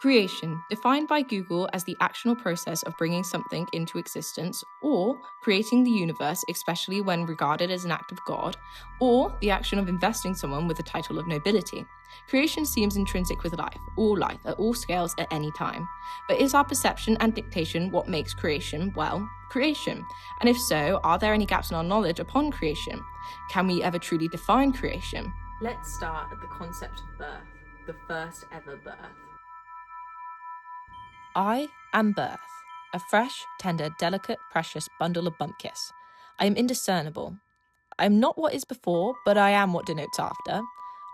Creation, defined by Google as the action or process of bringing something into existence, or creating the universe, especially when regarded as an act of God, or the action of investing someone with the title of nobility. Creation seems intrinsic with life at all scales at any time. But is our perception and dictation what makes creation, well, creation? And if so, are there any gaps in our knowledge upon creation? Can we ever truly define creation? Let's start at the concept of birth, the first ever birth. I am birth, a fresh, tender, delicate, precious bundle of bump kiss. I am indiscernible. I am not what is before, but I am what denotes after.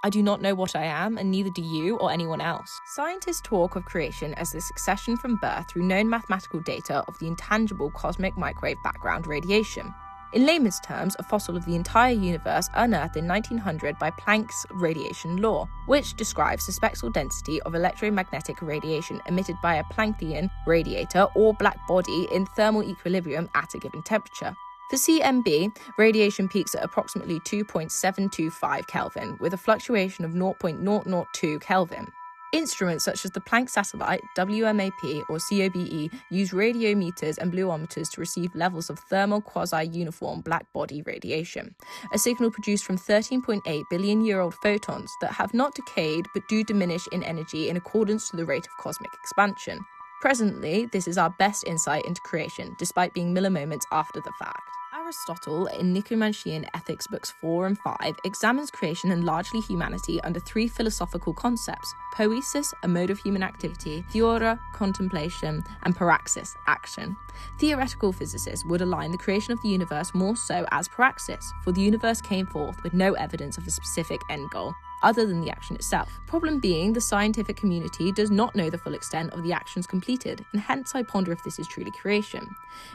I do not know what I am, and neither do you or anyone else. Scientists talk of creation as the succession from birth through known mathematical data of the intangible cosmic microwave background radiation. In layman's terms, a fossil of the entire universe unearthed in 1900 by Planck's radiation law, which describes the spectral density of electromagnetic radiation emitted by a Planckian radiator or black body in thermal equilibrium at a given temperature. For CMB, radiation peaks at approximately 2.725 Kelvin, with a fluctuation of 0.002 Kelvin. Instruments such as the Planck satellite, WMAP or COBE, use radiometers and bluometers to receive levels of thermal quasi-uniform black body radiation, a signal produced from 13.8 billion-year-old photons that have not decayed but do diminish in energy in accordance to the rate of cosmic expansion. Presently, this is our best insight into creation, despite being millimoments after the fact. Aristotle, in Nicomachean Ethics Books 4 and 5, examines creation and largely humanity under three philosophical concepts: poiesis, a mode of human activity; theoria, contemplation; and praxis, action. Theoretical physicists would align the creation of the universe more so as praxis, for the universe came forth with no evidence of a specific end goal, other than the action itself. Problem being, the scientific community does not know the full extent of the actions completed, and hence I ponder if this is truly creation.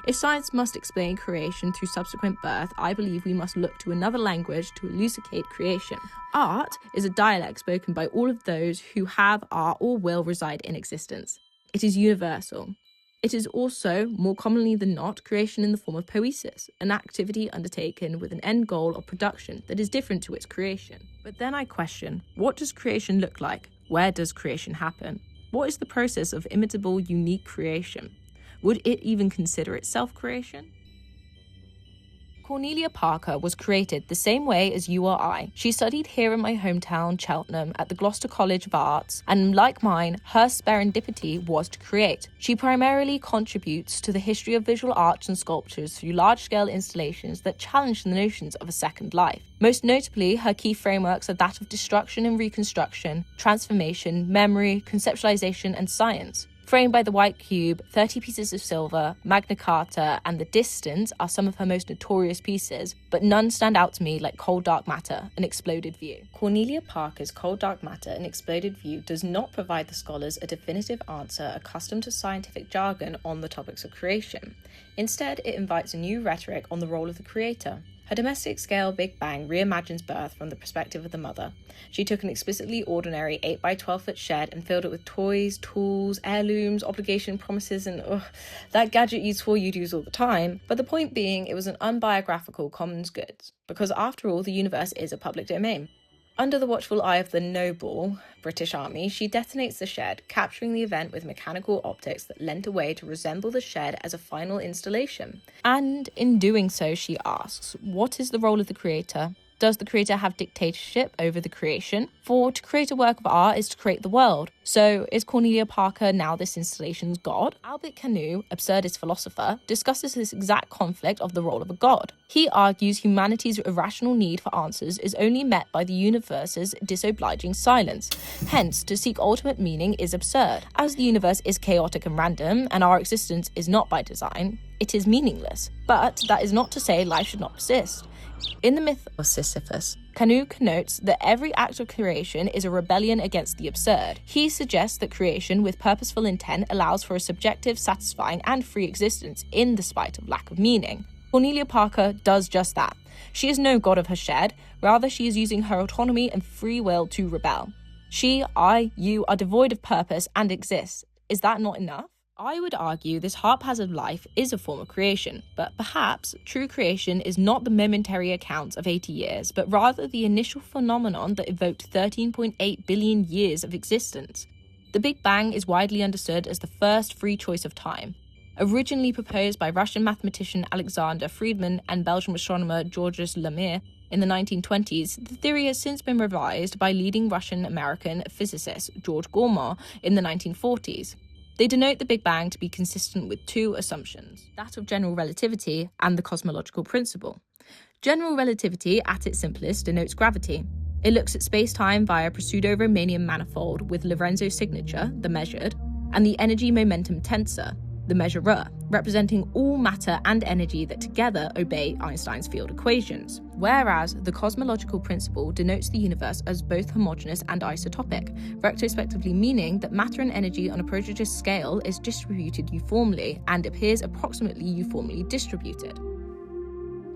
If science must explain creation through subsequent birth, I believe we must look to another language to elucidate creation. Art is a dialect spoken by all of those who have, are, or will reside in existence. It is universal. It is also, more commonly than not, creation in the form of poiesis, an activity undertaken with an end goal of production that is different to its creation. But then I question, what does creation look like? Where does creation happen? What is the process of imitable, unique creation? Would it even consider itself creation? Cornelia Parker was created the same way as you or I. She studied here in my hometown, Cheltenham, at the Gloucester College of Arts, and like mine, her serendipity was to create. She primarily contributes to the history of visual arts and sculptures through large-scale installations that challenge the notions of a second life. Most notably, her key frameworks are that of destruction and reconstruction, transformation, memory, conceptualization, and science. Framed by the White Cube, 30 Pieces of Silver, Magna Carta, and The Distance are some of her most notorious pieces, but none stand out to me like Cold Dark Matter, An Exploded View. Cornelia Parker's Cold Dark Matter, An Exploded View does not provide the scholars a definitive answer accustomed to scientific jargon on the topics of creation. Instead, it invites a new rhetoric on the role of the creator. Her domestic-scale Big Bang reimagines birth from the perspective of the mother. She took an explicitly ordinary 8 by 12 foot shed and filled it with toys, tools, heirlooms, obligation, promises, and that gadget used for you'd use all the time. But the point being, it was an unbiographical commons goods, because after all, the universe is a public domain. Under the watchful eye of the noble British Army, she detonates the shed, capturing the event with mechanical optics that lent a way to resemble the shed as a final installation. And in doing so, she asks, what is the role of the creator? Does the creator have dictatorship over the creation? For to create a work of art is to create the world. So is Cornelia Parker now this installation's god? Albert Camus, Absurdist Philosopher, discusses this exact conflict of the role of a god. He argues humanity's irrational need for answers is only met by the universe's disobliging silence. Hence, to seek ultimate meaning is absurd. As the universe is chaotic and random, and our existence is not by design, it is meaningless. But that is not to say life should not persist. In the myth of Sisyphus, Camus connotes that every act of creation is a rebellion against the absurd. He suggests that creation with purposeful intent allows for a subjective, satisfying, and free existence in the spite of lack of meaning. Cornelia Parker does just that. She is no god of her shed, rather she is using her autonomy and free will to rebel. She, I, you are devoid of purpose and exist. Is that not enough? I would argue this haphazard life is a form of creation, but perhaps true creation is not the momentary accounts of 80 years, but rather the initial phenomenon that evoked 13.8 billion years of existence. The Big Bang is widely understood as the first free choice of time. Originally proposed by Russian mathematician Alexander Friedmann and Belgian astronomer Georges Lemaire in the 1920s, the theory has since been revised by leading Russian-American physicist George Gamow in the 1940s. They denote the Big Bang to be consistent with two assumptions, that of general relativity and the cosmological principle. General relativity, at its simplest, denotes gravity. It looks at space-time via a pseudo-Riemannian manifold with Lorentzo's signature, the measured, and the energy-momentum tensor, the measurer, representing all matter and energy that together obey Einstein's field equations. Whereas the cosmological principle denotes the universe as both homogeneous and isotopic, retrospectively meaning that matter and energy on a prodigious scale is distributed uniformly and appears approximately uniformly distributed.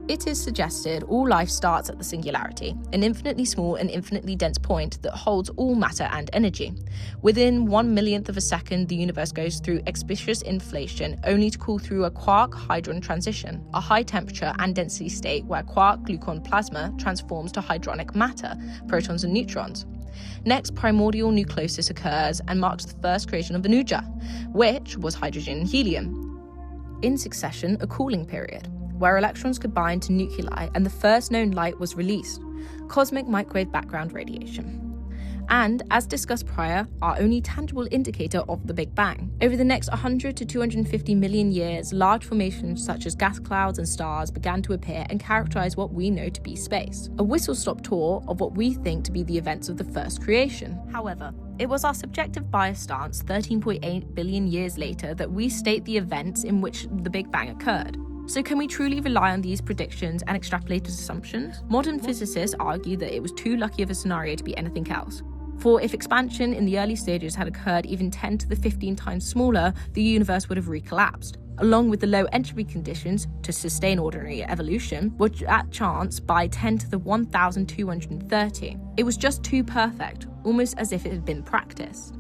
It is suggested all life starts at the singularity, an infinitely small and infinitely dense point that holds all matter and energy. Within 1/1,000,000th of a second, the universe goes through expeditious inflation, only to cool through a quark-hydron transition, a high-temperature and density state where quark-gluon plasma transforms to hydronic matter, protons and neutrons. Next, primordial nucleosis occurs and marks the first creation of anuja, which was hydrogen and helium. In succession, a cooling period, where electrons could bind to nuclei and the first known light was released, cosmic microwave background radiation. And, as discussed prior, our only tangible indicator of the Big Bang. Over the next 100 to 250 million years, large formations such as gas clouds and stars began to appear and characterize what we know to be space, a whistle-stop tour of what we think to be the events of the first creation. However, it was our subjective bias stance 13.8 billion years later that we state the events in which the Big Bang occurred. So can we truly rely on these predictions and extrapolated assumptions? Modern physicists argue that it was too lucky of a scenario to be anything else. For if expansion in the early stages had occurred even 10 to the 15 times smaller, the universe would have recollapsed, along with the low entropy conditions to sustain ordinary evolution, which at chance by 10 to the 1,230. It was just too perfect, almost as if it had been practiced.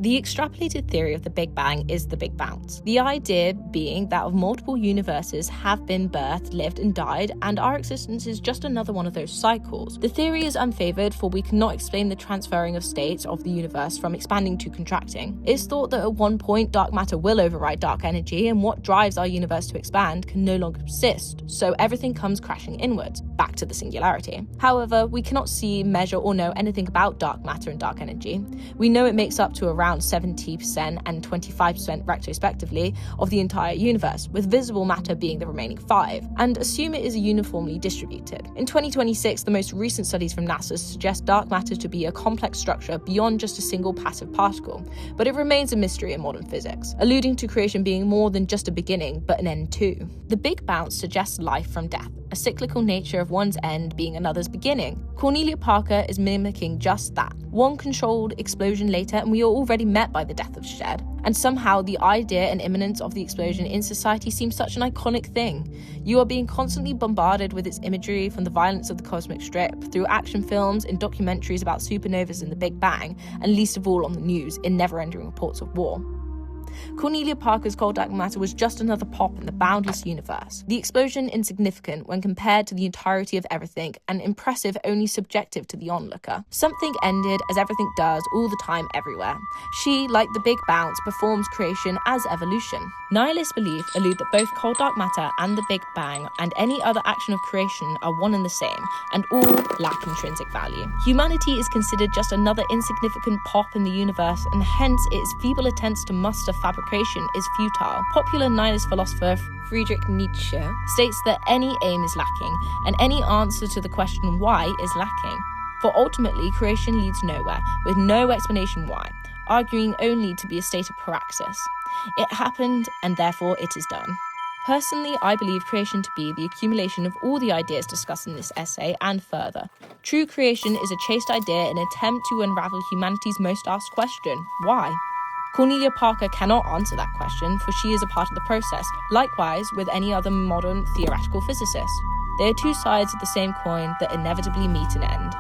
The extrapolated theory of the Big Bang is the Big Bounce. The idea being that of multiple universes have been birthed, lived and died, and our existence is just another one of those cycles. The theory is unfavored, for we cannot explain the transferring of states of the universe from expanding to contracting. It's thought that at one point dark matter will override dark energy, and what drives our universe to expand can no longer persist, so everything comes crashing inwards, back to the singularity. However, we cannot see, measure or know anything about dark matter and dark energy. We know it makes up to around 70% and 25% retrospectively of the entire universe, with visible matter being the remaining 5%, and assume it is uniformly distributed. In 2026, the most recent studies from NASA suggest dark matter to be a complex structure beyond just a single passive particle, but it remains a mystery in modern physics, alluding to creation being more than just a beginning, but an end too. The Big Bounce suggests life from death, a cyclical nature of one's end being another's beginning. Cornelia Parker is mimicking just that. One controlled explosion later, and we are already met by the death of Shed. And somehow the idea and imminence of the explosion in society seems such an iconic thing. You are being constantly bombarded with its imagery from the violence of the cosmic strip, through action films, in documentaries about supernovas and the Big Bang, and least of all on the news, in never-ending reports of war. Cornelia Parker's cold dark matter was just another pop in the boundless universe. The explosion insignificant when compared to the entirety of everything, and impressive only subjective to the onlooker. Something ended, as everything does, all the time everywhere. She, like the Big Bounce, performs creation as evolution. Nihilist belief allude that both cold dark matter and the Big Bang and any other action of creation are one and the same, and all lack intrinsic value. Humanity is considered just another insignificant pop in the universe, and hence its feeble attempts to muster fabrication is futile. Popular nihilist philosopher Friedrich Nietzsche states that any aim is lacking, and any answer to the question why is lacking. For ultimately, creation leads nowhere, with no explanation why, arguing only to be a state of praxis. It happened, and therefore it is done. Personally, I believe creation to be the accumulation of all the ideas discussed in this essay and further. True creation is a chaste idea in an attempt to unravel humanity's most asked question, why? Cornelia Parker cannot answer that question, for she is a part of the process, likewise with any other modern theoretical physicist. They are two sides of the same coin that inevitably meet an end.